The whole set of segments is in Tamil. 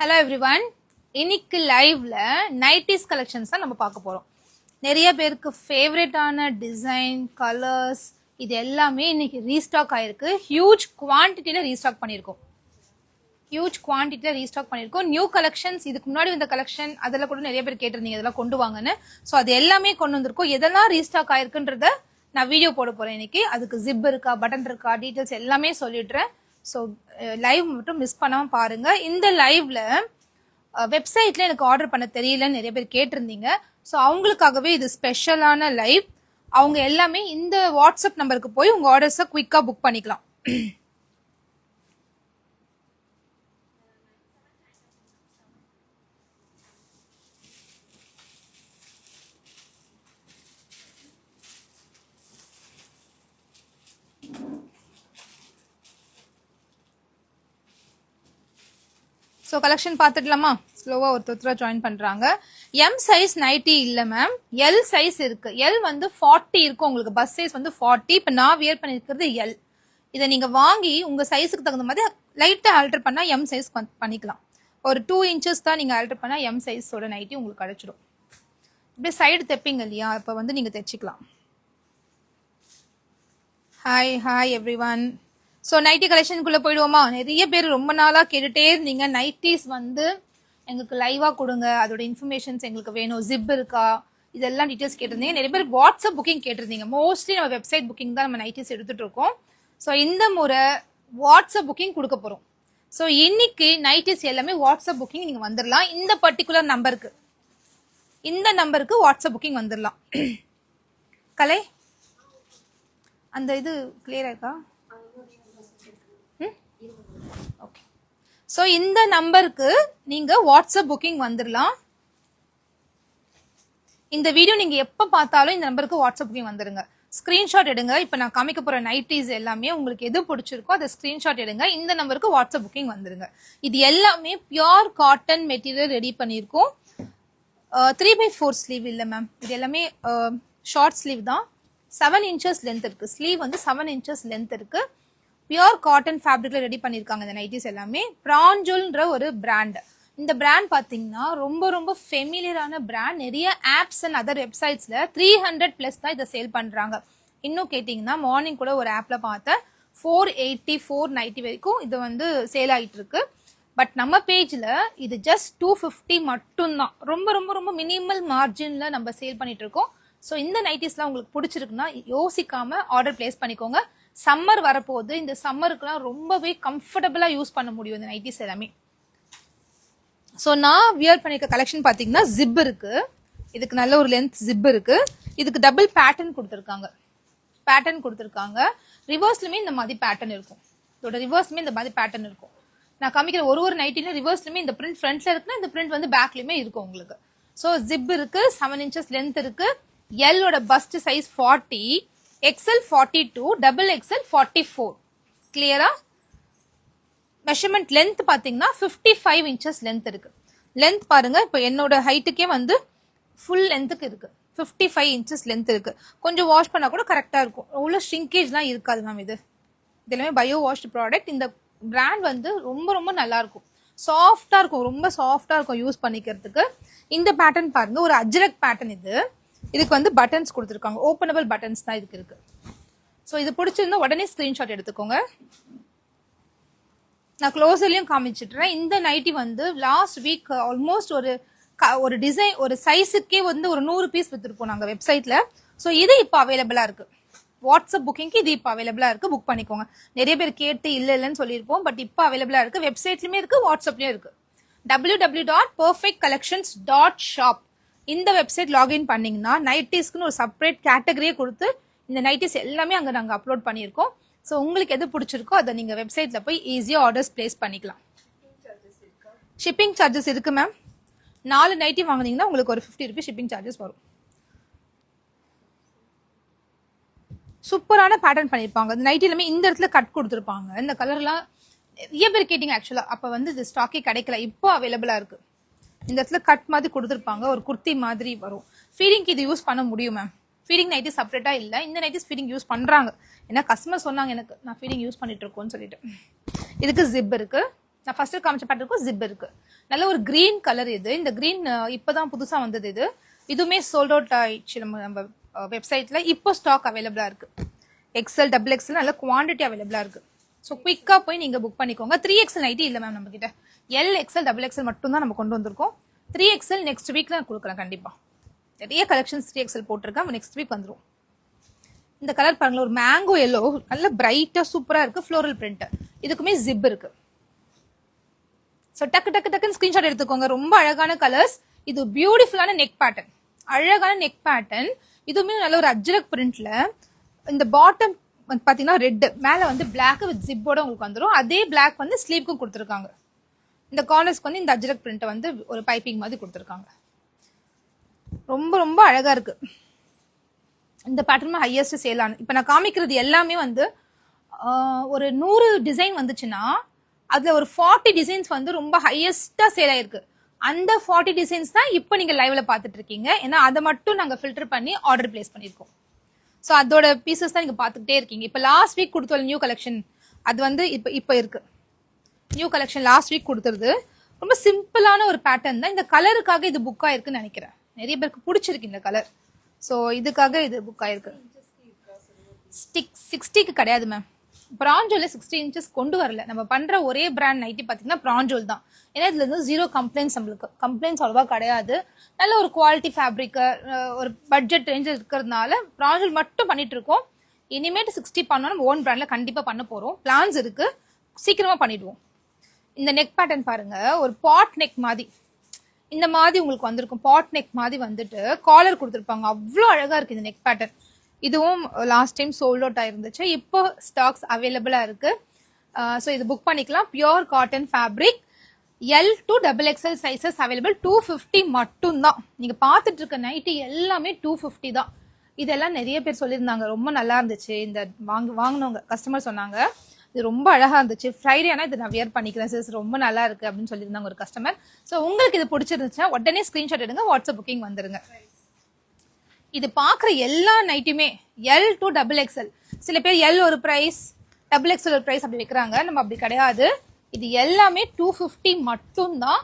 Hello everyone. இன்னைக்கு லைவ்ல 90s கலெக்ஷன்ஸ் தான் நம்ம பார்க்க போறோம். நிறைய பேருக்கு ஃபேவரட்டான டிசைன், கலர்ஸ் இது எல்லாமே இன்னைக்கு ரீஸ்டாக் ஆயிருக்கு. ஹியூஜ் குவாண்டிட்டில ரீஸ்டாக் பண்ணியிருக்கோம். நியூ கலெக்ஷன்ஸ் இதுக்கு முன்னாடி வந்த கலெக்ஷன் அதெல்லாம் கூட நிறைய பேர் கேட்டிருந்தீங்க இதெல்லாம் கொண்டு வாங்கன்னு. ஸோ அது எல்லாமே கொண்டு வந்திருக்கோம். எதெல்லாம் ரீஸ்டாக் ஆயிருக்குன்றத நான் வீடியோ போட போறேன் இன்னைக்கு. அதுக்கு ஜிப் இருக்கா, பட்டன் இருக்கா, டீட்டெயில்ஸ் எல்லாமே சொல்லிடுறேன். ஸோ லைவ் மட்டும் மிஸ் பண்ணாமல் பாருங்க. இந்த லைவ்ல வெப்சைட்ல எனக்கு ஆர்டர் பண்ண தெரியலன்னு நிறைய பேர் கேட்டிருந்தீங்க. ஸோ அவங்களுக்காகவே இது ஸ்பெஷலான லைவ். அவங்க எல்லாமே இந்த வாட்ஸ்அப் நம்பருக்கு போய் உங்க ஆர்டர்ஸை குயிக்காக புக் பண்ணிக்கலாம். ஸோ கலெக்ஷன் பார்த்துடலாமா? ஸ்லோவாக ஒருத்தர் ஜாயின் பண்ணுறாங்க. எம் சைஸ் நைட்டி இல்லை மேம், எல் சைஸ் இருக்கு. எல் வந்து 40 இருக்கும் உங்களுக்கு. பஸ் சைஸ் வந்து 40. இப்போ நான் வியர் பண்ணியிருக்கிறது எல். இதை நீங்கள் வாங்கி உங்கள் சைஸுக்கு தகுந்த மாதிரி லைட்டாக ஆல்டர் பண்ணால் எம் சைஸ் பண்ணிக்கலாம். ஒரு 2 இன்ச்சஸ் தான் நீங்கள் ஆல்டர் பண்ணால் எம் சைஸோட நைட்டி உங்களுக்கு கிடைச்சிடும். இப்படியே சைடு தைப்பீங்க இல்லையா, இப்போ வந்து நீங்கள் தைச்சிக்கலாம். Hi everyone. So nighty கலெக்ஷனுக்குள்ளே போயிடுவோமா? நிறைய பேர் ரொம்ப நாளாக கேட்டுகிட்டே இருந்தீங்க, நைட்டிஸ் வந்து எங்களுக்கு லைவாக கொடுங்க, அதோட இன்ஃபர்மேஷன்ஸ் எங்களுக்கு வேணும், ஜிப் இருக்கா, இதெல்லாம் டீட்டெயில்ஸ் கேட்டிருந்தீங்க. நிறைய பேர் வாட்ஸ்அப் புக்கிங் கேட்டிருந்தீங்க. மோஸ்ட்லி நம்ம வெப்சைட் புக்கிங் தான் நம்ம நைட்டிஸ் எடுத்துகிட்டு இருக்கோம். ஸோ இந்த முறை வாட்ஸ்அப் புக்கிங் கொடுக்க போகிறோம். ஸோ இன்னைக்கு நைட்டிஸ் எல்லாமே வாட்ஸ்அப் புக்கிங் நீங்கள் வந்துடலாம். இந்த பர்டிகுலர் நம்பருக்கு, இந்த நம்பருக்கு வாட்ஸ்அப் புக்கிங் வந்துடலாம். கலை அந்த இது கிளியரா இருக்கா? ஓகே. ஸோ இந்த நம்பருக்கு நீங்க வாட்ஸ்அப் புக்கிங் வந்துடலாம். இந்த வீடியோ நீங்க எப்ப பார்த்தாலும் இந்த நம்பருக்கு வாட்ஸ்அப் புக்கிங் வந்துருங்க. ஸ்கிரீன்ஷாட் எடுங்க. இப்ப நான் காமிக்க போற நைட்டிஸ் எல்லாமே உங்களுக்கு எது பிடிச்சிருக்கோ அதை ஸ்கிரீன்ஷாட் எடுங்க. இந்த நம்பருக்கு வாட்ஸ்அப் புக்கிங் வந்துருங்க. இது எல்லாமே பியோர் காட்டன் மெட்டீரியல் ரெடி பண்ணியிருக்கோம். 3/4 ஸ்லீவ் இல்லை மேம், இது எல்லாமே ஷார்ட் ஸ்லீவ் தான். 7 இன்ச்சஸ் லென்த் இருக்கு. ஸ்லீவ் வந்து 7 இன்ச்சஸ் லென்த் இருக்கு. பியோர் காட்டன் ஃபேப்ரிக்ல ரெடி பண்ணியிருக்காங்க இந்த நைட்டிஸ் எல்லாமே. பிராஞ்சுல்ன்ற ஒரு பிராண்ட். இந்த பிராண்ட் பார்த்தீங்கன்னா ரொம்ப ரொம்ப ஃபெமிலியரான பிராண்ட். நிறைய ஆப்ஸ் அண்ட் அதர் வெப்சைட்ஸ்ல 300+ தான் இதை சேல் பண்றாங்க. இன்னும் கேட்டிங்கன்னா மார்னிங் கூட ஒரு ஆப்ல பார்த்தேன் 480 490 வரைக்கும் இது வந்து சேல் ஆகிட்டு இருக்கு. பட் நம்ம பேஜ்ல இது ஜஸ்ட் 250 மட்டும்தான். ரொம்ப ரொம்ப ரொம்ப மினிமல் மார்ஜின்ல நம்ம சேல் பண்ணிட்டு இருக்கோம். ஸோ இந்த நைட்டிஸ்லாம் உங்களுக்கு பிடிச்சிருக்குன்னா யோசிக்காம ஆர்டர் பிளேஸ் பண்ணிக்கோங்க. சம்மர் வரப்போகுது. இந்த சம்மருக்குலாம் ரொம்பவே கம்ஃபர்டபுளா யூஸ் பண்ண முடியும் இந்த நைட்டிஸ் எல்லாமே. ஸோ நான் வியர் பண்ணிருக்க கலெக்ஷன் பார்த்தீங்கன்னா ஜிப் இருக்கு. இதுக்கு நல்ல ஒரு லென்த் ஜிப் இருக்கு. இதுக்கு டபுள் பேட்டர்ன் கொடுத்துருக்காங்க. ரிவர்ஸ்லுமே இந்த மாதிரி பேட்டர்ன் இருக்கும். இதோட ரிவர்ஸ்லுமே இந்த மாதிரி பேட்டர்ன் இருக்கும். நான் காமிக்கிற ஒரு நைட்டில ரிவர்ஸ்லுமே இந்த பிரிண்ட் ஃப்ரண்ட்ல இருக்குன்னா இந்த பிரிண்ட் வந்து பேக்லயுமே இருக்கும் உங்களுக்கு. ஸோ ஜிப் இருக்கு. 7 இன்ச்சஸ் லென்த் இருக்கு. எல்லோட பஸ்ட் சைஸ் 40, XL 42, XXL 44. கிளியரா? மெஷர்மெண்ட் லென்த் பாத்தீங்கன்னா 55 இன்ச்சஸ் லென்த் இருக்கு. லென்த் பாருங்க, இப்போ என்னோட ஹைட்டுக்கே வந்து ஃபுல் லென்த்துக்கு இருக்கு. 55 இன்ச்சஸ் லென்த் இருக்கு. கொஞ்சம் வாஷ் பண்ணா கூட கரெக்டா இருக்கும். அவ்வளோ ஷ்ரிங்கேஜ்லாம் இருக்காது மேம். இது எல்லாமே பயோ வாஷ்டு ப்ராடக்ட். இந்த பிராண்ட் வந்து ரொம்ப ரொம்ப நல்லா இருக்கும். சாஃப்டா இருக்கும், ரொம்ப சாஃப்டா இருக்கும் யூஸ் பண்ணிக்கிறதுக்கு. இந்த பேட்டர்ன் பாருங்க, ஒரு அஜ்ரக் பேட்டர்ன். இதுக்கு வந்து பட்டன்ஸ் கொடுத்துருக்காங்க. ஓப்பனபிள் பட்டன்ஸ் தான் இதுக்கு இருக்கு. ஸோ இது பிடிச்சிருந்தா உடனே ஸ்கிரீன்ஷாட் எடுத்துக்கோங்க. நான் க்ளோசர்லயும் காமிச்சிட்டுறேன். இந்த நைட்டி வந்து லாஸ்ட் வீக் ஆல்மோஸ்ட் ஒரு டிசைன் ஒரு சைஸுக்கே வந்து ஒரு 100 பீஸ் வித்துருப்போம் நாங்கள் வெப்சைட்ல. ஸோ இது இப்போ அவைலபிளா இருக்கு. வாட்ஸ்அப் புக்கிங்க்கு இது இப்போ அவைலபிளா இருக்கு. புக் பண்ணிக்கோங்க. நிறைய பேர் கேட்டு இல்லைன்னு சொல்லியிருப்போம். பட் இப்போ அவைலபிளா இருக்கு. வெப்சைட்லயுமே இருக்கு, வாட்ஸ்அப்லயும் இருக்கு. www.perfectcollections.shop இந்த வெப்சைட் லாகின் பண்ணீங்கன்னா நைட்டிஸ்க்குன்னு ஒரு செப்பரேட் கேட்டகரியே கொடுத்து இந்த நைட்டிஸ் எல்லாமே அங்கே நாங்கள் அப்லோட் பண்ணியிருக்கோம். ஸோ உங்களுக்கு எது பிடிச்சிருக்கோ அதை நீங்கள் வெப்சைட்டில் போய் ஈஸியாக ஆர்டர்ஸ் பிளேஸ் பண்ணிக்கலாம். ஷிப்பிங் சார்ஜஸ் இருக்கு மேம். 4 நைட்டி வாங்கினீங்கன்னா உங்களுக்கு ஒரு 50 ரூபீஸ் ஷிப்பிங் சார்ஜஸ் வரும். சூப்பரான பேட்டர்ன் பண்ணியிருப்பாங்க. இந்த நைட்டி எல்லாமே இந்த இடத்துல கட் கொடுத்துருப்பாங்க. இந்த கலர்லாம் நிறைய பேர் கேட்டிங்க ஆக்சுவலாக. அப்போ வந்து இது ஸ்டாக்கே கிடைக்கல, இப்போ அவைலபிளாக இருக்கு. இந்த இடத்துல கட் மாதிரி கொடுத்துருப்பாங்க, ஒரு குர்த்தி மாதிரி வரும். ஃபீடிங்க்கு இது யூஸ் பண்ண முடியும் மேம். ஃபீடிங் நைட்டி செப்பரேட்டா இல்லை. இந்த நைட்டிஸ் ஃபீடிங் யூஸ் பண்றாங்க. ஏன்னா கஸ்டமர் சொன்னாங்க எனக்கு, நான் ஃபீடிங் யூஸ் பண்ணிட்டு இருக்கோன்னு சொல்லிட்டு. இதுக்கு ஜிப் இருக்கு. நான் ஃபர்ஸ்ட் காமிச்ச பேட்டர்னுக்கும் ஜிப் இருக்கு. நல்ல ஒரு கிரீன் கலர் இது. இந்த கிரீன் இப்பதான் புதுசா வந்தது இது. இதுவுமே சோல்ட் அவுட் ஆயிடுச்சு நம்ம வெப்சைட்ல. இப்போ ஸ்டாக் அவைலபிளா இருக்கு. எக்ஸ்எல் டபுள் எக்ஸ்எல் நல்ல குவான்டிட்டி அவைலபிளா இருக்கு. ஸோ குயிக்கா போய் நீங்க புக் பண்ணிக்கோங்க. 3XL நைட்டி இல்ல மேம் நம்ம கிட்ட. எல் எக்ஸ்எல் டபுள் எக்ஸ்எல் மட்டும் தான் நம்ம கொண்டு வந்திருக்கோம். 3XL நெக்ஸ்ட் வீக்ல நான் கொடுக்குறேன் கண்டிப்பா. நிறைய கலெக்ஷன்ஸ் 3XL போட்டிருக்கேன். நெக்ஸ்ட் வீக் வந்துரும். இந்த கலர் பாருங்களேன், ஒரு மேங்கோ எல்லோ நல்ல பிரைட்டா சூப்பரா இருக்கு. Floral print. இதுக்குமே ஜிப் இருக்கு. ஸோ டக்கு டக்கு டக்குன்னு ஸ்கிரீன்ஷாட் எடுத்துக்கோங்க. ரொம்ப அழகான கலர்ஸ். இது பியூட்டிஃபுல்லான நெக் பேட்டர்ன். அழகான நெக் பேட்டர்ன். இதுவுமே நல்ல ஒரு அஜ்ரக் பிரிண்ட்ல. இந்த பாட்டம் பாத்தீங்கன்னா ரெட், மேல வந்து பிளாக் வித் ஜிப்போட உங்களுக்கு வந்துடும். அதே பிளாக் வந்து ஸ்லீவ்க்கும் கொடுத்துருக்காங்க. இந்த கார்னர்ஸ்க்கு வந்து இந்த அஜ்ரக் பிரிண்ட் வந்து ஒரு பைப்பிங் மாதிரி கொடுத்துருக்காங்க. ரொம்ப ரொம்ப அழகா இருக்கு. இந்த பேட்டர்ன் ஹையஸ்ட் சேல் ஆன. இப்ப நான் காமிக்கிறது எல்லாமே வந்து ஒரு 100 டிசைன் வந்துச்சுன்னா அதுல ஒரு 40 டிசைன்ஸ் வந்து ரொம்ப ஹையஸ்டா சேல் ஆயிருக்கு. அந்த 40 டிசைன்ஸ் தான் இப்போ நீங்க லைவ்ல பாத்துட்டு இருக்கீங்க. ஏன்னா அதை மட்டும் நாங்க ஃபில்டர் பண்ணி ஆர்டர் பிளேஸ் பண்ணிருக்கோம். ஸோ அதோட பீசஸ் தான் நீங்க பாத்துக்கிட்டே இருக்கீங்க. இப்போ லாஸ்ட் வீக் கொடுத்த நியூ கலெக்ஷன் அது வந்து இப்போ இருக்கு. நியூ கலெக்ஷன் லாஸ்ட் வீக் கொடுத்துருது. ரொம்ப சிம்பிளான ஒரு பேட்டர்ன் தான். இந்த கலருக்காக இது புக் ஆயிருக்குன்னு நினைக்கிறேன். நிறைய பேருக்கு பிடிச்சிருக்கு இந்த கலர். ஸோ இதுக்காக இது புக் ஆயிருக்கு. 60க்கு கிடையாது மேம். பிராஞ்சோல 60 இன்ச்சஸ் கொண்டு வரல. நம்ம பண்ற ஒரே பிராண்ட் நைட்டி பாத்தீங்கன்னா பிராஞ்சோல் தான். ஏன்னா இதுல இருந்து 0 கம்ப்ளைண்ட்ஸ், நம்மளுக்கு கம்ப்ளைண்ட்ஸ் அவ்வளவா கிடையாது. நல்ல ஒரு குவாலிட்டி ஃபேப்ரிக், ஒரு பட்ஜெட் ரேஞ்ச் இருக்கிறதுனால பிராஞ்சோல் மட்டும் பண்ணிட்டு இருக்கோம். இனிமேட்டு 60 பண்ணோம். நம்ம ஓன் பிராண்ட்ல கண்டிப்பா பண்ண போறோம். பிளான்ஸ் இருக்கு, சீக்கிரமா பண்ணிடுவோம். இந்த நெக் பேட்டர்ன் பாருங்க, ஒரு பாட் நெக் மாதிரி இந்த மாதிரி உங்களுக்கு வந்திருக்கும். பாட் நெக் மாதிரி வந்துட்டு காலர் கொடுத்துருப்பாங்க. அவ்வளோ அழகா இருக்கு இந்த நெக் பேட்டர்ன். இதுவும் லாஸ்ட் டைம் சோல்ட் அவுட் ஆயிருந்துச்சு. இப்போ ஸ்டாக்ஸ் அவைலபிளா இருக்கு. ஸோ இது புக் பண்ணிக்கலாம். Pure cotton fabric. L to double XL sizes available. 250 மட்டும் தான். நீங்க பாத்துட்டு இருக்க நைட்டி எல்லாமே 250 தான். இதெல்லாம் நிறைய பேர் சொல்லியிருந்தாங்க ரொம்ப நல்லா இருந்துச்சு. இந்த வாங்கினவங்க கஸ்டமர் சொன்னாங்க இது ரொம்ப அழகா இருந்துச்சு. ஃப்ரைடே ஆனா இது நான் வியர் பண்ணிக்கிறேன் சிஸ், ரொம்ப நல்லா இருக்கு அப்படின்னு சொல்லியிருந்தாங்க ஒரு கஸ்டமர். ஸோ உங்களுக்கு இது பிடிச்சிருந்துச்சுன்னா உடனே ஸ்கிரீன்ஷாட் எடுங்க, வாட்ஸ்அப் புக்கிங் வந்துருங்க. இது பாக்குற எல்லா நைட்டுமே எல் டு டபுள் எக்ஸ்எல். சில பேர் எல் ஒரு பிரைஸ், டபுள் எக்ஸ்எல் ஒரு பிரைஸ் அப்படி வைக்கிறாங்க. நம்ம அப்படி கிடையாது. இது எல்லாமே 250 மட்டும் தான்.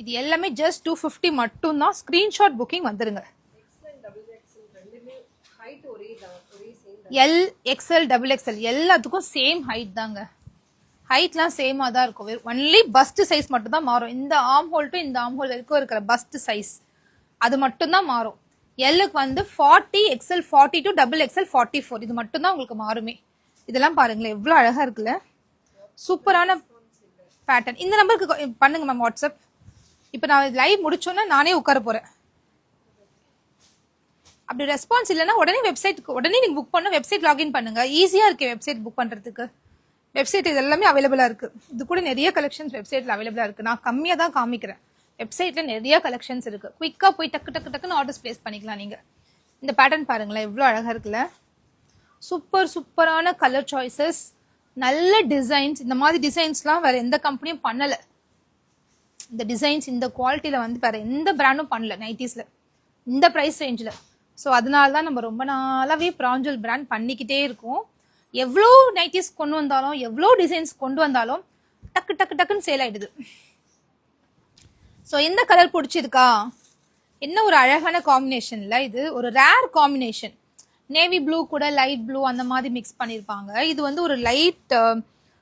இது எல்லாமே ஜஸ்ட் 250 மட்டும் தான். ஸ்கிரீன்ஷாட் புக்கிங் வந்துருங்க. எல் எக்ஸ்எல் டபுள் எக்ஸ்எல் எல்லாத்துக்கும் சேம் ஹைட் தாங்க. ஹைட்லாம் சேமா தான் இருக்கும். ஒன்லி பஸ்ட் சைஸ் மட்டும் தான் மாறும். இந்த ஆர்ம் ஹோல் டு இந்த ஆர்ம் ஹோல் வரைக்கும் இருக்கிற பஸ்ட் சைஸ் அது மட்டும் தான் மாறும். எல்லுக்கு வந்து 40, எக்ஸ்எல் 42, டபுள் எக்ஸ்எல் 44 இது மட்டும் தான் உங்களுக்கு மாறுமே. இதெல்லாம் பாருங்களேன் எவ்வளவு அழகா இருக்குல்ல. சூப்பரான பேட்டர்ன். இந்த நம்பருக்கு பண்ணுங்க மேம் வாட்ஸ்அப். இப்போ நான் லைவ் முடிச்சோன்னா நானே உட்கார போறேன். அப்படி ரெஸ்பான்ஸ் இல்லைன்னா உடனே வெப்சைட்டுக்கு உடனே நீங்க புக் பண்ண வெப்சைட் லாகின் பண்ணுங்க. ஈஸியா இருக்கு வெப்சைட் புக் பண்றதுக்கு. வெப்சைட் இது எல்லாமே அவைலபிளா இருக்கு. இது கூட நிறைய கலெக்ஷன்ஸ் வெப்சைட்ல அவைலபிளா இருக்கு. நான் கம்மியா தான் காமிக்கிறேன். வெப்சைட்ல நிறைய கலெக்ஷன்ஸ் இருக்கு. குயிக்கா போய் டக்கு டக்கு டக்குன்னு ஆர்டர்ஸ் பிளேஸ் பண்ணிக்கலாம் நீங்க. இந்த பேட்டர்ன் பாருங்களேன் எவ்வளவு அழகா இருக்குல்ல. சூப்பரான கலர் சாய்ஸஸ், நல்ல டிசைன்ஸ். இந்த மாதிரி டிசைன்ஸ்லாம் வேற எந்த கம்பெனியும் பண்ணல. இந்த டிசைன்ஸ் இந்த குவாலிட்டியில வந்து வேற எந்த பிராண்டும் பண்ணல நைட்டிஸ்ல இந்த பிரைஸ் ரேஞ்சில். ஸோ அதனால தான் நம்ம ரொம்ப நாளாவே பிராஞ்சல் பிராண்ட் பண்ணிக்கிட்டே இருக்கோம். எவ்வளோ நைட்டிஸ் கொண்டு வந்தாலும் எவ்வளோ டிசைன்ஸ் கொண்டு வந்தாலும் டக்கு டக்கு டக்குன்னு சேல் ஆயிடுது. ஸோ எந்த கலர் பிடிச்சிருக்கா? என்ன ஒரு அழகான காம்பினேஷன்ல. இது ஒரு ரேர் காம்பினேஷன். நேவி ப்ளூ கூட லைட் ப்ளூ அந்த மாதிரி மிக்ஸ் பண்ணியிருப்பாங்க. இது வந்து ஒரு லைட்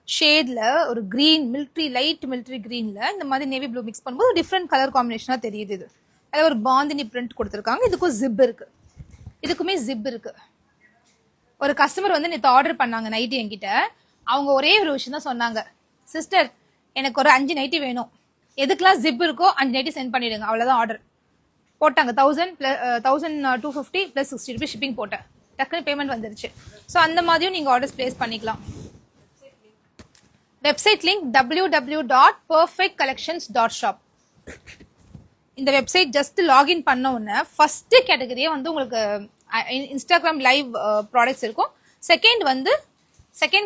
ஷேட்ல ஒரு கிரீன் மிலிட்ரி, லைட் மிலிட்ரி கிரீன்ல இந்த மாதிரி நேவி ப்ளூ மிக்ஸ் பண்ணும்போது டிஃப்ரெண்ட் கலர் காம்பினேஷனா தெரியுது. இது அதில் ஒரு பாந்தினி பிரிண்ட் கொடுத்துருக்காங்க. இதுக்கும் ஜிப் இருக்கு. இதுக்குமே ஜிப் இருக்கு. ஒரு கஸ்டமர் வந்து நேற்று ஆர்டர் பண்ணாங்க நைட்டி என்கிட்ட. அவங்க ஒரே ஒரு விஷயம் தான் சொன்னாங்க, சிஸ்டர் எனக்கு ஒரு 5 நைட்டி வேணும், எதுக்கெல்லாம் ஜிப் இருக்கோ 5 நைட்டி சென்ட் பண்ணிடுங்க. அவ்வளோதான் ஆர்டர் போட்டாங்க. 1250 + 60 ரூபீஸ் ஷிப்பிங் போட்டேன். டக்குனு பேமெண்ட் வந்துருச்சு. ஸோ அந்த மாதிரியும் நீங்கள் ஆர்டர்ஸ் பிளேஸ் பண்ணிக்கலாம். Website link www.perfectcollections.shop. இந்த வெப்சைட் ஜஸ்ட் லாகின் பண்ண உடனே ஃபர்ஸ்ட் கேட்டகரியே வந்து உங்களுக்கு இன்ஸ்டாகிராம் லைவ் ப்ராடக்ட்ஸ் இருக்கும். செகண்ட்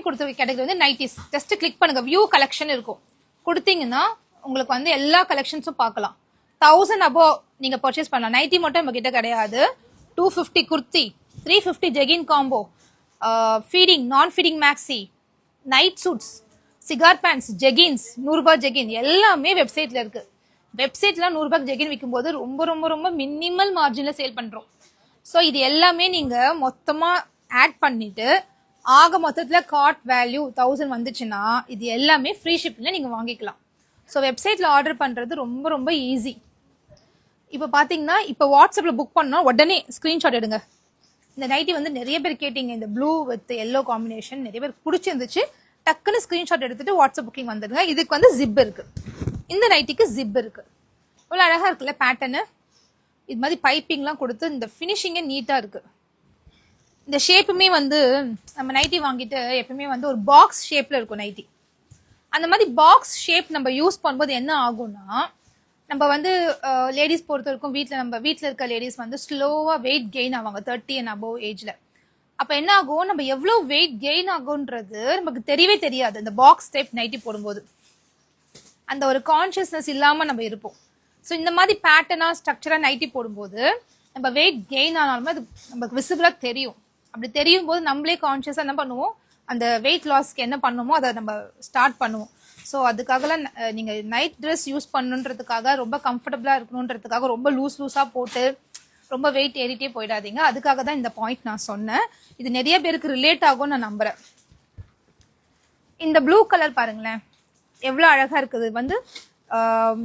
கொடுத்த கேட்டகரி வந்து நைட்டிஸ். ஜஸ்ட் கிளிக் பண்ணுங்க, வியூ கலெக்ஷன் இருக்கும். கொடுத்தீங்கன்னா உங்களுக்கு வந்து எல்லா கலெக்ஷன்ஸும் பார்க்கலாம். 1000 above நீங்க பர்ச்சேஸ் பண்ணலாம். நைட்டி மட்டும் நம்ம கிட்ட கிடையாது. 250 kurti, 350 jegging combo, feeding non feeding maxi, night suits, cigar pants, jeggings, 100 ரூபாய் ஜெகின் எல்லாமே வெப்சைட்ல இருக்கு. வெப்சைட்ல 100 ரூபாய் ஜெகின் விற்கும் போது ரொம்ப ரொம்ப ரொம்ப மினிமல் மார்ஜின்ல சேல் பண்றோம். ஸோ இது எல்லாமே நீங்க மொத்தமா ஆட் பண்ணிட்டு ஆக மொத்தத்துல கார்ட் வேல்யூ 1000 வந்துச்சுன்னா இது எல்லாமே ஃப்ரீ ஷிப்பிங்ல நீங்க வாங்கிக்கலாம். ஸோ வெப்சைட்ல ஆர்டர் பண்றது ரொம்ப ரொம்ப ஈஸி. இப்போ பாத்தீங்கன்னா இப்போ வாட்ஸ்அப்ல புக் பண்ணா உடனே ஸ்கிரீன்ஷாட் எடுங்க. இந்த நைட்டி வந்து நிறைய பேர் கேட்டீங்க, இந்த ப்ளூ வித் எல்லோ காம்பினேஷன் நிறைய பேர் பிடிச்சிருந்துச்சு. டக்குன்னு ஸ்கிரீன்ஷாட் எடுத்துட்டு வாட்ஸ்அப் புக்கிங் வந்துடுங்க. இதுக்கு வந்து ஜிப் இருக்கு, இந்த நைட்டிக்கு ஜிப் இருக்கு. இவ்வளோ அழகா இருக்குல்ல பேட்டர்னு. இது மாதிரி பைப்பிங்லாம் கொடுத்து இந்த ஃபினிஷிங்கே நீட்டா இருக்கு. இந்த ஷேப்புமே வந்து நம்ம நைட்டி வாங்கிட்டு எப்பவுமே வந்து ஒரு பாக்ஸ் ஷேப்ல இருக்கும் நைட்டி. அந்த மாதிரி பாக்ஸ் ஷேப் நம்ம யூஸ் பண்ணும்போது என்ன ஆகும்னா, நம்ம வந்து லேடிஸ் பொறுத்த வரைக்கும் நம்ம வீட்டில் இருக்க லேடிஸ் வந்து ஸ்லோவா வெயிட் கெயின் ஆவாங்க 30 and above ஏஜ்ல. அப்ப என்ன ஆகும், நம்ம எவ்வளவு வெயிட் கெயின் ஆகும்ன்றது நமக்கு தெரியவே தெரியாது. இந்த பாக்ஸ் டைப் நைட்டி போடும்போது அந்த ஒரு கான்சியஸ்னஸ் இல்லாம நம்ம இருப்போம். ஸோ இந்த மாதிரி பேட்டர்னா ஸ்ட்ரக்சரா நைட்டி போடும்போது நம்ம வெயிட் கெயின் ஆனாலுமே அது நமக்கு விசிபிளா தெரியும். அப்படி தெரியும் போது நம்மளே கான்சியஸா என்ன பண்ணுவோம், அந்த வெயிட் லாஸ்க்கு என்ன பண்ணுமோ அதை நம்ம ஸ்டார்ட் பண்ணுவோம். ஸோ அதுக்காகலாம் நீங்க நைட் ட்ரெஸ் யூஸ் பண்ணுன்றதுக்காக ரொம்ப கம்ஃபர்டபுளா இருக்கணுன்றதுக்காக ரொம்ப லூஸா போட்டு ரொம்ப வெயிட் ஏறிட்டே போயிடாதீங்க. அதுக்காக தான் இந்த பாயிண்ட் நான் சொன்னேன். இது நிறைய பேருக்கு ரிலேட் ஆகும் நான் நம்புறேன். இந்த ப்ளூ கலர் பாருங்களேன் எவ்வளவு அழகா இருக்குது. வந்து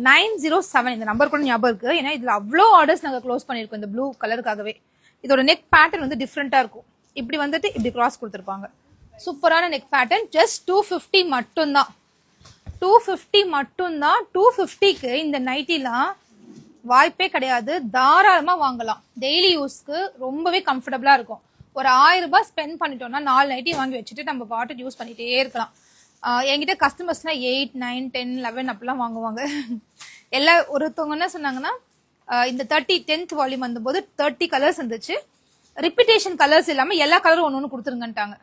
907 இந்த நம்பர் கூட ஞாபகம் இருக்கு. ஏன்னா இதுல அவ்வளோ ஆர்டர்ஸ் நாங்கள் க்ளோஸ் பண்ணிருக்கோம் இந்த ப்ளூ கலருக்காகவே. இதோட நெக் பேட்டர்ன் வந்து டிஃப்ரெண்டா இருக்கும். இப்படி வந்துட்டு இப்படி கிராஸ் கொடுத்துருப்பாங்க. சூப்பரான நெக் பேட்டர்ன். ஜஸ்ட் 250 மட்டும்தான். 250 மட்டும்தான். 250க்கு இந்த நைட்டிலாம் வாய்ப்பே கிடையாது. தாராளமா வாங்கலாம். டெய்லி யூஸ்க்கு ரொம்பவே கம்ஃபர்டபுளா இருக்கும். ஒரு 1000 ரூபாய் ஸ்பெண்ட் பண்ணிட்டோம்னா 4 நைட்டி வாங்கி வச்சுட்டு நம்ம பாட்டு யூஸ் பண்ணிட்டே இருக்கலாம். என்கிட்ட கஸ்டமர்ஸ்லாம் 8, 9, 10, 11 அப்படிலாம் வாங்குவாங்க. ஒருத்தவங்க என்ன சொன்னாங்கன்னா, இந்த 10th வால்யூம் வந்தபோது 30 கலர்ஸ் இருந்துச்சு. ரிப்பீட்டேஷன் கலர்ஸ் இல்லாம எல்லா கலரும் ஒன்று கொடுத்துருங்கன்ட்டாங்க.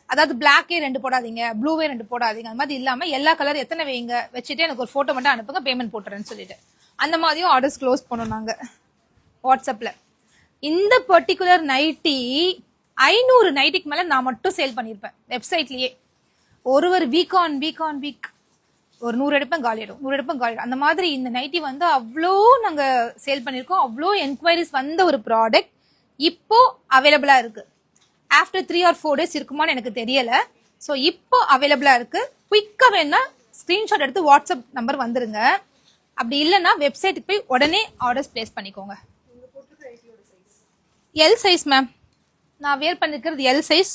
அதாவது பிளாக்கே 2 போடாதீங்க, ப்ளூவே 2 போடாதீங்க, அந்த மாதிரி இல்லாம எல்லா கலர் எத்தனை வைங்க வச்சுட்டு எனக்கு ஒரு போட்டோ மட்டும் அனுப்புங்க, பேமெண்ட் போட்டுறேன்னு சொல்லிட்டு அந்த மாதிரியும் ஆர்டர்ஸ் க்ளோஸ் பண்ணோம் நாங்க வாட்ஸ்அப்ல. இந்த பர்டிகுலர் நைட்டி 500 நைட்டிக்கு மேல நான் மட்டும் சேல் பண்ணிருப்பேன் வெப்சைட்லயே. ஒரு வீக் ஆன் வீக் ஒரு 100 எடுப்பேன் காலியிடும், 100 எடுப்பேன் காலியிடும். அந்த மாதிரி இந்த நைட்டி வந்து அவ்வளோ நாங்க சேல் பண்ணிருக்கோம். அவ்வளோ என்கொயரிஸ் வந்த ஒரு ப்ராடக்ட் இப்போ அவைலபிளா இருக்கு. ஆஃப்டர் 3 or 4 days இருக்குமான்னு எனக்கு தெரியல. ஸோ இப்போ அவைலபிளா இருக்கு. குயிக்கா வேணா ஸ்கிரீன்ஷாட் எடுத்து வாட்ஸ்அப் நம்பர் வந்துருங்க. அப்படி இல்லைன்னா வெப்சைட்டுக்கு போய் உடனே ஆர்டர்ஸ் பிளேஸ் பண்ணிக்கோங்க. எல் சைஸ் மேம், நான் வேர் பண்ணிருக்கிறது எல் சைஸ்.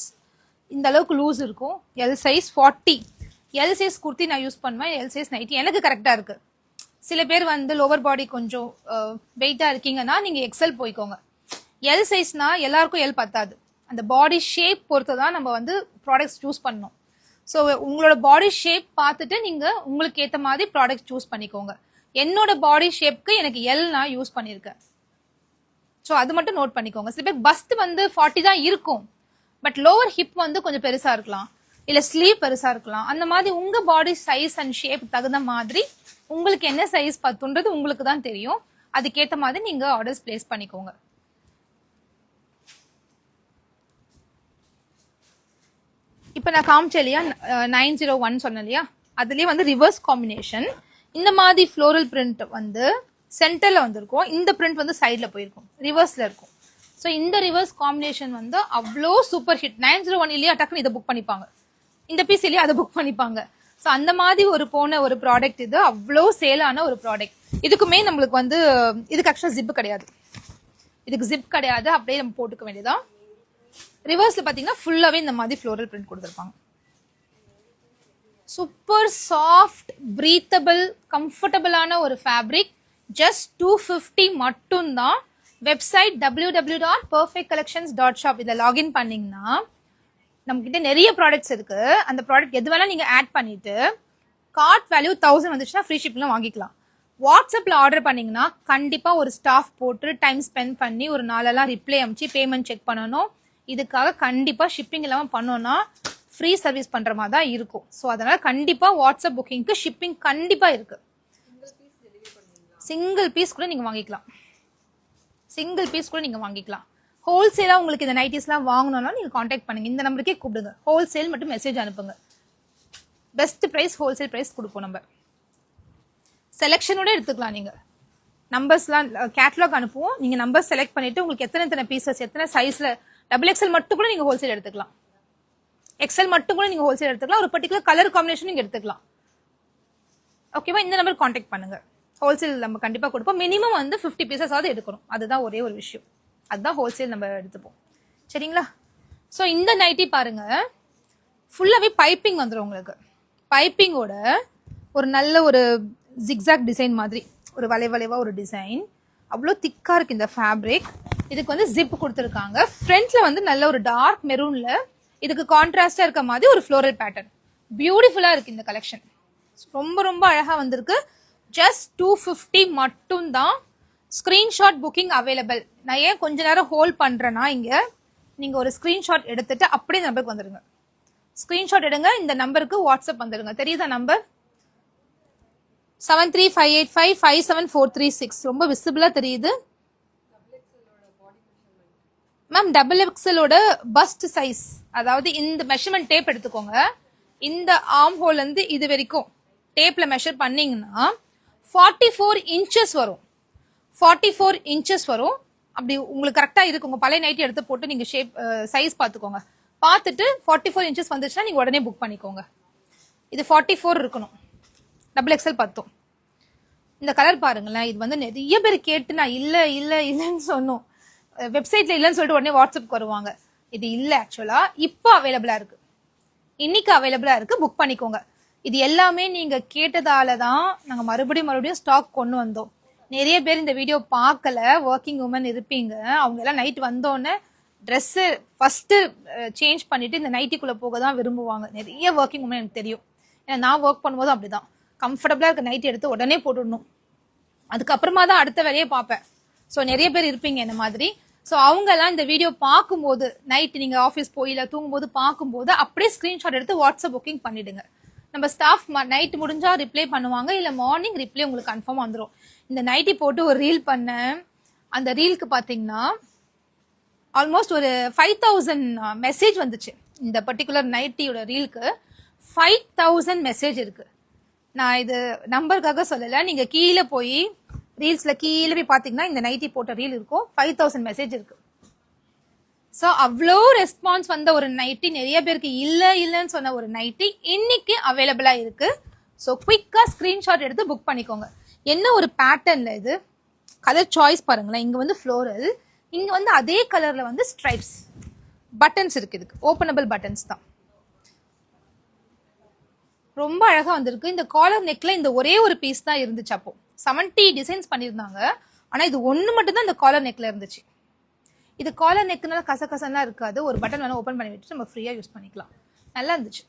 இந்த அளவுக்கு லூஸ் இருக்கும். L size 40. L size kurti நான் யூஸ் பண்ணுவேன். எல் சைஸ் நைட்டி எனக்கு கரெக்டா இருக்கு. சில பேர் வந்து லோவர் பாடி கொஞ்சம் வெயிட்டா இருக்கீங்கன்னா நீங்க எக்ஸல் போய்க்கோங்க. எல் சைஸ்னா எல்லாருக்கும் எல் பத்தாது. அந்த பாடி ஷேப் பொறுத்து தான் நம்ம வந்து ப்ராடக்ட்ஸ் சூஸ் பண்ணணும். ஸோ உங்களோட பாடி ஷேப் பார்த்துட்டு நீங்க உங்களுக்கு ஏற்ற மாதிரி ப்ராடக்ட் சூஸ் பண்ணிக்கோங்க. என்னோட பாடி ஷேப்க்கு எனக்கு எல் நான் யூஸ் பண்ணியிருக்கேன். ஸோ அது மட்டும் நோட் பண்ணிக்கோங்க. சில பேர் பஸ்ட் வந்து 40 தான் இருக்கும், பட் லோவர் ஹிப் வந்து கொஞ்சம் பெருசா இருக்கலாம், இல்ல ஸ்லீவ் பெருசா இருக்கலாம். அந்த மாதிரி உங்க பாடி சைஸ் அண்ட் ஷேப் தகுந்த மாதிரி உங்களுக்கு என்ன சைஸ் பத்துன்றது உங்களுக்கு தான் தெரியும். அதுக்கேற்ற மாதிரி நீங்க ஆர்டர்ஸ் பிளேஸ் பண்ணிக்கோங்க. இப்ப நான் காமிச்சேன் இல்லையா 901 சொன்னேன் இல்லையா, அதுலயே வந்து ரிவர்ஸ் காம்பினேஷன். இந்த மாதிரி ஃப்ளோரல் பிரிண்ட் வந்து சென்டர்ல வந்திருக்கும், இந்த பிரிண்ட் வந்து சைட்ல போயிருக்கும், ரிவர்ஸ்ல இருக்கும். ஸோ இந்த ரிவர்ஸ் காம்பினேஷன் வந்து அவ்வளோ சூப்பர் ஹிட். 901 இல்லையா டக்குன்னு இதை புக் பண்ணிப்பாங்க, இந்த பீஸ் இல்லையா அதை புக் பண்ணிப்பாங்க. ஸோ அந்த மாதிரி போன ஒரு ப்ராடக்ட் இது. அவ்வளோ சேலான ஒரு ப்ராடக்ட். இதுக்குமே நம்மளுக்கு வந்து இதுக்கு ஆக்சுவலா ஜிப் கிடையாது, இதுக்கு ஜிப் கிடையாது, அப்படியே நம்ம போட்டுக்க வேண்டியதான். ரிவர்ஸ்ல பாத்தீங்கன்னா ஃபுல்லாவே இந்த மாதிரி ஃப்ளோரல் பிரிண்ட் கொடுத்துருப்பாங்க. சூப்பர் சாஃப்ட் பிரீத்தபிள் கம்ஃபர்டபுளான ஒரு ஃபேப்ரிக். ஜஸ்ட் 250 மட்டும்தான். வெப்சைட் www.perfectcollections.shop இதை லாகின் பண்ணீங்கன்னா நம்ம கிட்ட நிறைய ப்ராடக்ட்ஸ் இருக்கு. அந்த ப்ராடக்ட் எது வேணா நீங்க ஆட் பண்ணிட்டு கார்ட் வேல்யூ 1000 வந்துச்சுன்னா ஃப்ரீ ஷிப்பிங்ல வாங்கிக்கலாம். வாட்ஸ்அப்ல ஆர்டர் பண்ணீங்கன்னா கண்டிப்பா ஒரு ஸ்டாஃப் போட்டு டைம் ஸ்பெண்ட் பண்ணி ஒரு நாளெல்லாம் ரிப்ளை அனுப்பிச்சு பேமெண்ட் செக் பண்ணணும். இதுக்காக கண்டிப்பா ஷிப்பிங் இல்லாம பண்ணோம்னா ஃப்ரீ சர்வீஸ் பண்ற மாதிரி தான் இருக்கும். ஸோ அதனால கண்டிப்பா வாட்ஸ்அப் புக்கிங்க்கு ஷிப்பிங் கண்டிப்பா இருக்கு. சிங்கிள் பீஸ் கூட நீங்க வாங்கிக்கலாம், சிங்கிள் பீஸ் கூட நீங்க வாங்கிக்கலாம். ஹோல்சேலா உங்களுக்கு இந்த நைட்டிஸ்லாம் வாங்கணும்னா நீங்க கான்டாக்ட் பண்ணுங்க, இந்த நம்பருக்கே கூப்பிடுங்க. ஹோல்சேல் மட்டும் மெசேஜ் அனுப்புங்க. பெஸ்ட் பிரைஸ் ஹோல்சேல் பிரைஸ் கொடுப்போம். நம்ம செலெக்ஷனோட எடுத்துக்கலாம். நீங்க நம்பர்ஸ்லாம் கேட்லாக் அனுப்புவோம். நீங்க நம்பர் செலக்ட் பண்ணிட்டு உங்களுக்கு எத்தனை பீசஸ் எத்தனை சைஸ்ல XXL மட்டும் கூட நீங்க ஹோல்சேல் எடுத்துக்கலாம். எக்ஸல் மட்டும் கூட நீங்க ஹோல்சேல் எடுத்துக்கலாம். ஒரு பர்டிகுலர் கலர் காம்பினேஷன் நீங்க எடுத்துக்கலாம். ஓகேவா? இந்த நம்பர் கான்டாக்ட் பண்ணுங்க. ஹோல்சேல் நம்ம கண்டிப்பா கொடுப்போம். மினிமம் வந்து 50 பீசஸ் ஆவது எடுக்கணும். அதுதான் ஒரே ஒரு விஷயம். அதுதான் ஹோல்சேல் நம்ம எடுத்துப்போம். சரிங்களா? ஸோ இந்த நைட்டி பாருங்க, ஃபுல்லாவே பைப்பிங் வந்துடும் உங்களுக்கு. பைப்பிங்கோட ஒரு நல்ல ஒரு ஜிக்ஸாக் டிசைன் மாதிரி ஒரு வளைவா ஒரு டிசைன். அவ்வளோ திக்கா இருக்கு இந்த ஃபேப்ரிக். இதுக்கு வந்து ஜிப் கொடுத்துருக்காங்க. ஃப்ரண்ட்ல வந்து நல்ல ஒரு டார்க் மெரூன்ல இதுக்கு கான்ட்ராஸ்டா இருக்க மாதிரி ஒரு ஃப்ளோரல் பேட்டர்ன். பியூட்டிஃபுல்லா இருக்கு இந்த கலெக்ஷன். ரொம்ப ரொம்ப அழகா வந்திருக்கு. ஜஸ்ட் 250 மட்டும் தான். Screenshot booking available. நான் ஏன் கொஞ்ச நேரம் ஹோல்ட் பண்றேன்னா, இங்க நீங்க ஒரு ஸ்கிரீன்ஷாட் எடுத்துட்டு அப்படியே இந்த நம்பருக்கு வந்துருங்க. ஸ்கிரீன்ஷாட் எடுங்க, இந்த நம்பருக்கு வாட்ஸ்அப் வந்துருங்க. தெரியுதா நம்பர்? 7358557436. ரொம்ப விசிபிளா தெரியுது மேம். XXLோட பஸ்ட் சைஸ், அதாவது இந்த மெஷர்மெண்ட் டேப் எடுத்துக்கோங்க. இந்த ஆர்ம் ஹோல் இருந்து இது வரைக்கும் டேப்ல மெஷர் பண்ணீங்கன்னா 44 இன்ச்சஸ் வரும். 44 இன்ச்சஸ் வரும். அப்படி உங்களுக்கு கரெக்டா இருக்கு. உங்க பழைய நைட்டி எடுத்து போட்டு நீங்க ஷேப் சைஸ் பாத்துக்கோங்க. பார்த்துட்டு 44 இன்ச்சஸ் வந்துச்சுன்னா நீங்க உடனே புக் பண்ணிக்கோங்க. இது 44 இருக்கணும். XXL பார்த்தோம். இந்த கலர் பாருங்களேன். இது வந்து நிறைய பேர் கேட்டு நான் இல்லன்னு சொன்னோம். வெப்சைட்ல இல்லன்னு சொல்லிட்டு உடனே வாட்ஸ்அப் வருவாங்க. இது இல்ல, ஆக்சுவலா இப்போ அவைலபிளா இருக்கு. இன்னைக்கு அவைலபிளா இருக்கு. புக் பண்ணிக்கோங்க. இது எல்லாமே நீங்க கேட்டதால தான் நாங்க மறுபடியும் ஸ்டாக் கொண்டு வந்தோம். நிறைய பேர் இந்த வீடியோ பார்க்கல, ஒர்க்கிங் உமன் இருப்பீங்க. அவங்க எல்லாம் நைட் வந்தோடனே ட்ரெஸ் ஃபர்ஸ்ட் சேஞ்ச் பண்ணிட்டு இந்த நைட்டிக்குள்ள போக தான் விரும்புவாங்க. நிறைய ஒர்க்கிங் உமன் எனக்கு தெரியும். ஏன்னா நான் ஒர்க் பண்ணும்போது அப்படிதான். கம்ஃபர்டபுளா இருக்க நைட்டி எடுத்து உடனே போட்டுடணும். அதுக்கப்புறமா தான் அடுத்த வேலையை பார்ப்பேன். ஸோ நிறைய பேர் இருப்பீங்க இந்த மாதிரி. ஸோ அவங்க எல்லாம் இந்த வீடியோ பார்க்கும்போது, நைட் நீங்க ஆஃபீஸ் போய் இல்லை தூங்கும்போது பார்க்கும்போது அப்படியே ஸ்கிரீன்ஷாட் எடுத்து வாட்ஸ்அப் புக்கிங் பண்ணிடுங்க. நம்ம ஸ்டாஃப் நைட் முடிஞ்சா ரிப்ளை பண்ணுவாங்க, இல்ல மார்னிங் ரிப்ளை உங்களுக்கு கன்ஃபார்ம் வந்துடும். இந்த நைட்டி போட்டு ஒரு ரீல் பண்ணேன். அந்த ரீலுக்கு பாத்தீங்கன்னா ஆல்மோஸ்ட் ஒரு 5000 மெசேஜ் வந்துச்சு. இந்த பர்டிகுலர் நைட்டியோட ரீலுக்கு 5000 மெசேஜ் இருக்கு. நான் இது நம்பருக்காக சொல்லல. நீங்க கீழே போய் ரீல்ஸ்ல கீழே போய் பாத்தீங்கன்னா இந்த நைட்டி போட்ட ரீல் இருக்கும். 5000 மெசேஜ் இருக்கு. ஸோ அவ்வளோ ரெஸ்பான்ஸ் வந்த ஒரு நைட்டி, நிறைய பேருக்கு இல்லைன்னு சொன்ன ஒரு நைட்டி இன்னைக்கு அவைலபிளா இருக்கு. ஸோ குயிக்கா ஸ்கிரீன்ஷாட் எடுத்து புக் பண்ணிக்கோங்க. என்ன ஒரு பேட்டர்ன்ல இது, கலர் சாய்ஸ் பாருங்களேன். இங்க வந்து ஃப்ளோரல், இங்க வந்து அதே கலர்ல வந்து ஸ்ட்ரைப்ஸ், பட்டன்ஸ் இருக்கு. இதுக்கு ஓபனபிள் பட்டன்ஸ் தான். ரொம்ப அழகா வந்திருக்கு. இந்த காலர் நெக்ல இந்த ஒரே ஒரு பீஸ் தான் இருந்துச்சு. அப்போ 70 டிசைன்ஸ் பண்ணியிருந்தாங்க. ஆனா இது ஒண்ணு மட்டும் தான் இந்த காலர் நெக்ல இருந்துச்சு. இது காலர் நெக்னால கசகசன்னா இருக்காது. ஒரு பட்டன் வேணா ஓபன் பண்ணி விட்டு நம்ம ஃப்ரீயா யூஸ் பண்ணிக்கலாம். நல்லா இருந்துச்சு.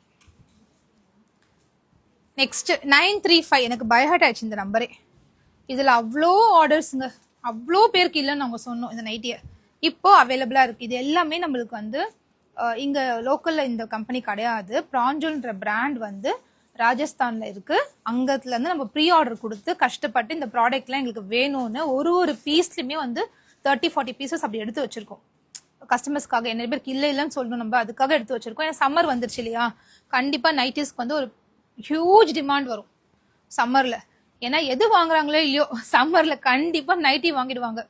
நெக்ஸ்ட் 935. எனக்கு பைஹார்ட் ஆயிடுச்சு இந்த நம்பரே. இதுல அவ்வளோ ஆர்டர்ஸ்ங்க, அவ்வளோ பேருக்கு இல்லைன்னு நாங்க சொன்னோம். இந்த நைட்டிய இப்போ அவைலபிளா இருக்கு. இது எல்லாமே நம்மளுக்கு வந்து இங்க லோக்கல்ல இந்த கம்பெனி கிடையாது. பிராஞ்சோல்ன்ற பிராண்ட் வந்து ராஜஸ்தான்ல இருக்கு. அங்கத்துல இருந்து நம்ம ப்ரீ ஆர்டர் கொடுத்து கஷ்டப்பட்டு இந்த ப்ராடக்ட்லாம் எங்களுக்கு வேணும்னு ஒரு பீஸ்லயுமே வந்து 30-40 பீசஸ் அப்படி எடுத்து வச்சிருக்கோம் கஸ்டமர்ஸ்க்காக. நிறைய பேருக்கு இல்லைன்னு சொல்லணும், நம்ம அதுக்காக எடுத்து வச்சிருக்கோம். ஏன்னா சம்மர் வந்துருச்சு இல்லையா, கண்டிப்பா நைட்டிஸ்க்கு வந்து ஒரு ஹியூஜ் டிமாண்ட் வரும் சம்மர்ல. ஏன்னா எது வாங்குறாங்களோ இல்லையோ சம்மர்ல கண்டிப்பா நைட்டி வாங்கிடுவாங்க.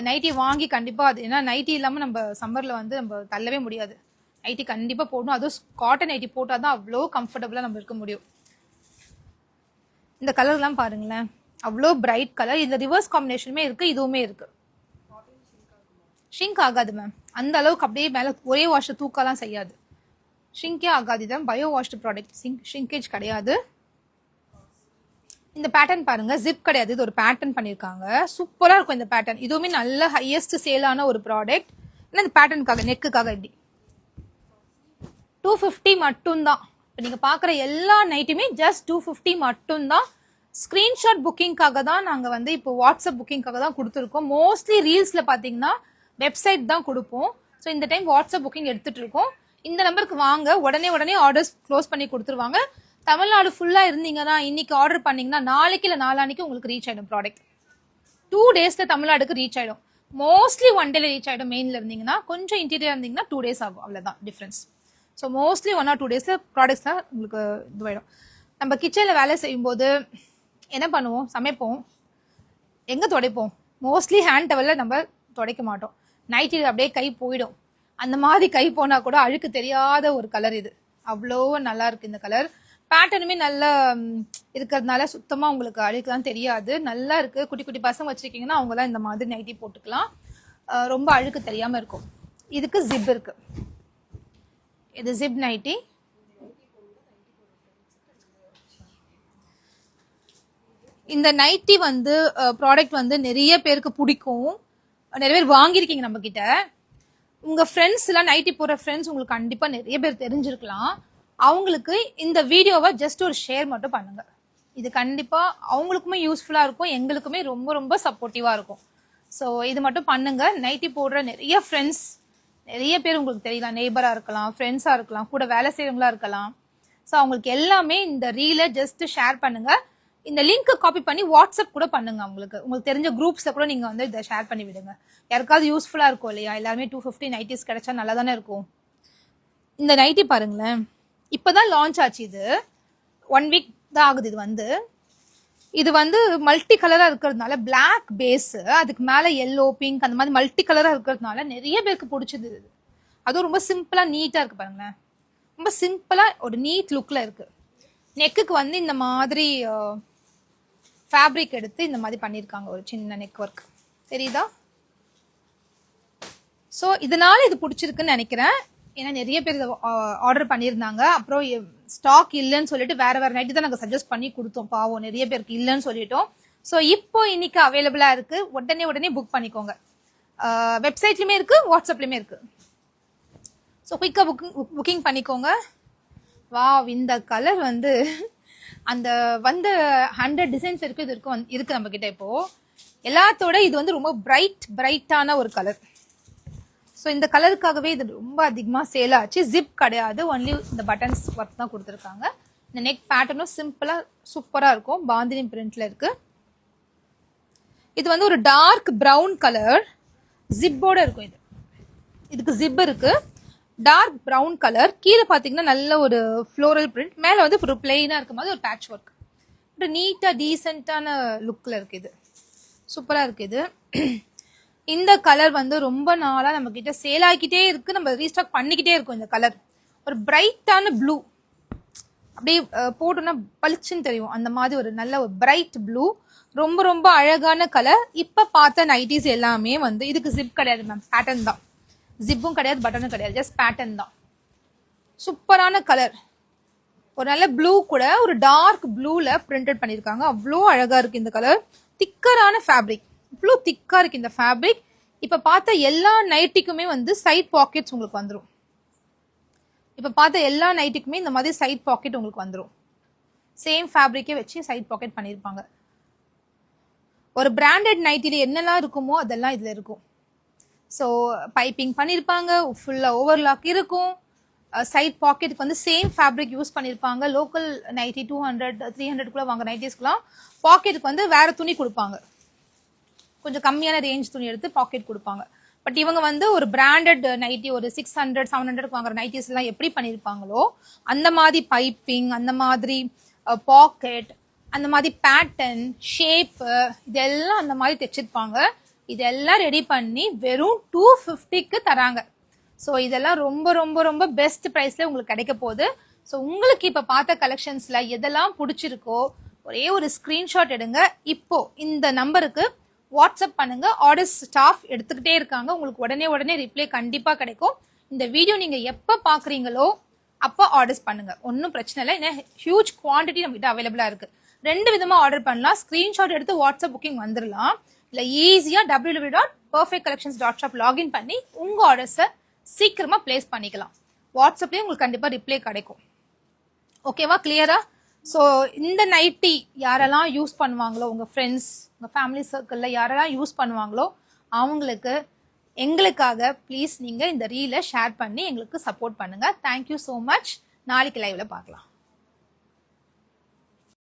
நைட்டி வாங்கி கண்டிப்பா அது, ஏன்னா நைட்டி இல்லாம நம்ம சம்மர்ல வந்து நம்ம தள்ளவே முடியாது. நைட்டி கண்டிப்பா போடணும். அதுவும் காட்டன் நைட்டி போட்டாதான் அவ்வளோ கம்ஃபர்டபுளா நம்ம இருக்க முடியும். இந்த கலர் எல்லாம் பாருங்களேன், அவ்வளோ பிரைட் கலர். இந்த ரிவர்ஸ் காம்பினேஷனுமே இருக்கு, இதுவுமே இருக்கு. ஷ்ரிங்க் ஆகாது மேம். அந்த அளவுக்கு அப்படியே மேல ஒரே வாஷ் தூக்கலாம் செய்யாது. ஷ்ரிங்கே ஆகாது. இதான் பயோ வாஷ்டு ப்ராடக்ட், ஷ்ரிங்கேஜ் கிடையாது. இந்த பேட்டர்ன் பாருங்க, ஜிப் கிடையாது. இது ஒரு பேட்டர்ன் பண்ணிருக்காங்க. சூப்பரா இருக்கும் இந்த பேட்டர்ன். இதுவுமே நல்ல ஹையஸ்ட் சேலான ஒரு ப்ராடக்ட். இந்த பேட்டர்னுக்காக நெக்குக்காக இப்படி 250 மட்டும்தான். இப்போ நீங்க பாக்குற எல்லா நைட்டுமே ஜஸ்ட் 250 மட்டும்தான். ஸ்கிரீன்ஷாட் புக்கிங்காக தான் நாங்க வந்து இப்போ வாட்ஸ்அப் புக்கிங்காக தான் கொடுத்துருக்கோம். மோஸ்ட்லி ரீல்ஸ்ல பாத்தீங்கன்னா வெப்சைட் தான் கொடுப்போம். ஸோ இந்த டைம் வாட்ஸ்அப் புக்கிங் எடுத்துட்டு இருக்கோம். இந்த நம்பருக்கு வாங்க, உடனே ஆர்டர்ஸ் க்ளோஸ் பண்ணி கொடுத்துருவாங்க. தமிழ்நாடு ஃபுல்லா இருந்தீங்கன்னா இன்னைக்கு ஆர்டர் பண்ணீங்கன்னா நாளைக்கு இல்ல நாளானிக்கு உங்களுக்கு ரீச் ஆயிடும் ப்ராடக்ட். 2 டேஸ்ல தமிழ்நாடுக்கு ரீச் ஆயிடும். மோஸ்ட்லி 1 டேல ரீச் ஆயிடும். மெயின்ல இருந்தீங்கன்னா, கொஞ்சம் இன்டீரியர் இருந்தீங்கன்னா 2 டேஸ் ஆகும். அவ்வளவுதான் டிஃபரன்ஸ். ஸோ மோஸ்ட்லி 1 or 2 டேஸில் ப்ராடக்ட்ஸ்லாம் உங்களுக்கு இதுவாயிடும். நம்ம கிச்சனில் வேலை செய்யும்போது என்ன பண்ணுவோம், சமைப்போம், எங்கே துடைப்போம், மோஸ்ட்லி ஹேண்ட் டவலில் நம்ம துடைக்க மாட்டோம். நைட்டில் அப்படியே கை போயிடும். அந்த மாதிரி கை போனால் கூட அழுக்கு தெரியாத ஒரு கலர் இது. அவ்வளோ நல்லா இருக்குது இந்த கலர். பேட்டர்னுமே நல்லா இருக்கிறதுனால சுத்தமாக உங்களுக்கு அழுக்குலாம் தெரியாது. நல்லா இருக்குது. குட்டி குட்டி பசங்க வச்சுருக்கீங்கன்னா அவங்களாம் இந்த மாதிரி நைட்டி போட்டுக்கலாம். ரொம்ப அழுக்கு தெரியாமல் இருக்கும். இதுக்கு ஜிப் இருக்குது. இது ஜிப் நைட்டி. இந்த நைட்டி வந்து ப்ராடக்ட் வந்து நிறைய பேருக்கு பிடிக்கும். நிறைய பேர் வாங்கியிருக்கீங்க நம்ம கிட்ட. உங்க ஃப்ரெண்ட்ஸ் எல்லாம் நைட்டி போடுற ஃப்ரெண்ட்ஸ் உங்களுக்கு கண்டிப்பா நிறைய பேர் தெரிஞ்சிருக்கலாம். அவங்களுக்கு இந்த வீடியோவை ஜஸ்ட் ஒரு ஷேர் மட்டும் பண்ணுங்க. இது கண்டிப்பா அவங்களுக்குமே யூஸ்ஃபுல்லா இருக்கும், எங்களுக்குமே ரொம்ப ரொம்ப சப்போர்ட்டிவா இருக்கும். ஸோ இது மட்டும் பண்ணுங்க. நைட்டி போடுற நிறைய ஃப்ரெண்ட்ஸ், நிறைய பேர் உங்களுக்கு தெரியலாம், நெய்பரா இருக்கலாம், ஃப்ரெண்ட்ஸா இருக்கலாம், கூட வேலை செய்யறவங்களா இருக்கலாம். ஸோ அவங்களுக்கு எல்லாமே இந்த ரீலை ஜஸ்ட் ஷேர் பண்ணுங்க. இந்த லிங்க் காப்பி பண்ணி வாட்ஸ்அப் கூட பண்ணுங்க. உங்களுக்கு தெரிஞ்ச குரூப்ஸ்ல கூட நீங்க வந்து இதை ஷேர் பண்ணி விடுங்க. யாருக்காவது யூஸ்ஃபுல்லா இருக்கும் இல்லையா? எல்லாருமே 250 நைட்டிஸ் கிடைச்சா நல்லா தானே இருக்கும். இந்த நைட்டி பாருங்களேன், இப்பதான் லான்ச் ஆச்சு. இது 1 வீக் தான் ஆகுது. இது வந்து மல்டி கலரா இருக்கிறதுனால, பிளாக் பேஸ், அதுக்கு மேல எல்லோ, பிங்க், அந்த மாதிரி மல்டி கலரா இருக்கிறதுனால நிறைய பேருக்கு பிடிச்சது. அதுவும் ரொம்ப சிம்பிளா நீட்டா இருக்கு பாருங்களேன். ரொம்ப சிம்பிளா ஒரு நீட் லுக்ல இருக்கு. நெக்குக்கு வந்து இந்த மாதிரி ஃபேப்ரிக் எடுத்து இந்த மாதிரி பண்ணியிருக்காங்க, ஒரு சின்ன நெக் ஒர்க் தெரியுதா? ஸோ இதனால இது பிடிச்சிருக்குன்னு நினைக்கிறேன். ஏன்னா நிறைய பேர் இதை ஆர்டர் பண்ணியிருந்தாங்க. அப்புறம் ஸ்டாக் இல்லைன்னு சொல்லிட்டு வேற வேற நைட்டு தான் நாங்கள் சஜஸ்ட் பண்ணி கொடுத்தோம். பாவம் நிறைய பேருக்கு இல்லைன்னு சொல்லிட்டோம். ஸோ இப்போ இன்னைக்கு அவைலபிளா இருக்கு. உடனே புக் பண்ணிக்கோங்க. வெப்சைட்லயுமே இருக்கு, வாட்ஸ்அப்லயுமே இருக்கு. ஸோ குயிக்கா புக்கிங் பண்ணிக்கோங்க. வா, இந்த கலர் வந்து அந்த 100 டிசைன்ஸ் இருக்கு. இது இருக்கு நம்ம கிட்ட. இப்போ எல்லாத்தோட இது வந்து ரொம்ப பிரைட்டான ஒரு கலர். ஸோ இந்த கலருக்காகவே இது ரொம்ப அதிகமாக சேல் ஆச்சு. ஜிப் கிடையாது, ஒன்லி இந்த பட்டன்ஸ் ஒர்க் தான் கொடுத்துருக்காங்க. இந்த நெக் பேட்டர்னும் சிம்பிளா சூப்பரா இருக்கும். பாந்தினி பிரிண்ட்ல இருக்கு. இது வந்து ஒரு டார்க் பிரவுன் கலர், ஜிப்போட இருக்கும். இதுக்கு ஜிப் இருக்கு. Dark brown colour. கீழே பார்த்தீங்கன்னா நல்ல ஒரு ஃப்ளோரல் பிரிண்ட். மேலே வந்து ஒரு பிளெயினா இருக்கும் போது ஒரு பேட்ச் ஒர்க். ஒரு நீட்டா டீசென்டான லுக்ல இருக்கு. இது சூப்பரா இருக்கு. இது இந்த கலர் வந்து ரொம்ப நாளா நம்ம கிட்ட சேல் ஆகிக்கிட்டே இருக்கு. நம்ம ரீஸ்டாக் பண்ணிக்கிட்டே இருக்கும். இந்த கலர் ஒரு பிரைட்டான ப்ளூ, அப்படியே போட்டோம்னா பளிச்சுன்னு தெரியும். அந்த மாதிரி ஒரு நல்ல ஒரு பிரைட் ப்ளூ, ரொம்ப ரொம்ப அழகான கலர். இப்ப பார்த்த நைட்டிஸ் எல்லாமே வந்து இதுக்கு ஜிப் கிடையாது மேம், பேட்டர்ன் தான். ஜிப்பும் கிடையாது, பட்டனும் கிடையாது, ஜஸ்ட் பேட்டர்ன் தான். சூப்பரான கலர். ஒரு நல்ல ப்ளூ கூட ஒரு டார்க் ப்ளூல பிரிண்டட் பண்ணிருக்காங்க. அவ்வளோ அழகா இருக்கு இந்த கலர். திக்கரான ஃபேப்ரிக், இவ்வளோ திக்கா இருக்கு இந்த ஃபேப்ரிக். இப்ப பார்த்த எல்லா நைட்டிக்குமே வந்து சைட் பாக்கெட்ஸ் உங்களுக்கு வந்துடும். இப்ப பார்த்த எல்லா நைட்டிக்குமே இந்த மாதிரி சைட் பாக்கெட் உங்களுக்கு வந்துடும். சேம் ஃபேப்ரிக்கே வச்சு சைட் பாக்கெட் பண்ணிருப்பாங்க. ஒரு பிராண்டட் நைட்டில என்னெல்லாம் இருக்குமோ அதெல்லாம் இதுல இருக்கும். ஸோ பைப்பிங் பண்ணியிருப்பாங்க, ஃபுல்லாக ஓவர்லாக் இருக்கும். சைட் பாக்கெட்டுக்கு வந்து சேம் ஃபேப்ரிக் யூஸ் பண்ணியிருப்பாங்க. லோக்கல் நைட்டி 200, 300 வாங்க நைட்டிஸ்க்குலாம் பாக்கெட்டுக்கு வந்து வேற துணி கொடுப்பாங்க. கொஞ்சம் கம்மியான ரேஞ்ச் துணி எடுத்து பாக்கெட் கொடுப்பாங்க. பட் இவங்க வந்து ஒரு பிராண்டட் நைட்டி, ஒரு 600, 700 வாங்குற நைட்டிஸ் எல்லாம் எப்படி பண்ணியிருப்பாங்களோ அந்த மாதிரி பைப்பிங், அந்த மாதிரி பாக்கெட், அந்த மாதிரி பேட்டர்ன், ஷேப்பு, இதெல்லாம் அந்த மாதிரி தைச்சிருப்பாங்க. இதெல்லாம் ரெடி பண்ணி வெறும் 250க்கு தராங்க. ஸோ இதெல்லாம் ரொம்ப ரொம்ப ரொம்ப பெஸ்ட் ப்ரைஸ்ல உங்களுக்கு கிடைக்க போகுது. ஸோ உங்களுக்கு இப்போ பார்த்த கலெக்ஷன்ஸ்ல எதெல்லாம் பிடிச்சிருக்கோ ஒரே ஒரு ஸ்கிரீன்ஷாட் எடுங்க. இப்போ இந்த நம்பருக்கு வாட்ஸ்அப் பண்ணுங்க. ஆர்டர்ஸ் ஸ்டாஃப் எடுத்துக்கிட்டே இருக்காங்க. உங்களுக்கு உடனே ரிப்ளை கண்டிப்பா கிடைக்கும். இந்த வீடியோ நீங்க எப்ப பாக்குறீங்களோ அப்போ ஆர்டர்ஸ் பண்ணுங்க, ஒன்றும் பிரச்சனை இல்லை. ஏன்னா ஹியூஜ் குவான்டிட்டி நம்ம கிட்ட அவைலபிளா இருக்கு. 2 விதமா ஆர்டர் பண்ணலாம். ஸ்கிரீன்ஷாட் எடுத்து வாட்ஸ்அப் புக்கிங் வந்துடலாம். இல்ல ஈஸியா www.perfectcollections.shop லாகின் பண்ணி உங்க ஆர்டர்ஸை சீக்கிரமா பிளேஸ் பண்ணிக்கலாம். வாட்ஸ்அப்லயே உங்களுக்கு கண்டிப்பா ரிப்ளை கிடைக்கும். ஓகேவா? கிளியரா? ஸோ இந்த நைட்டி யாரெல்லாம் யூஸ் பண்ணுவாங்களோ, உங்க ஃப்ரெண்ட்ஸ், உங்க ஃபேமிலி சர்க்கிள்ல யாரெல்லாம் யூஸ் பண்ணுவாங்களோ அவங்களுக்கு எங்களுக்காக ப்ளீஸ் நீங்க இந்த ரீலை ஷேர் பண்ணி எங்களுக்கு சப்போர்ட் பண்ணுங்க. Thank you so much. நாளைக்கு லைவ்ல பார்க்கலாம்.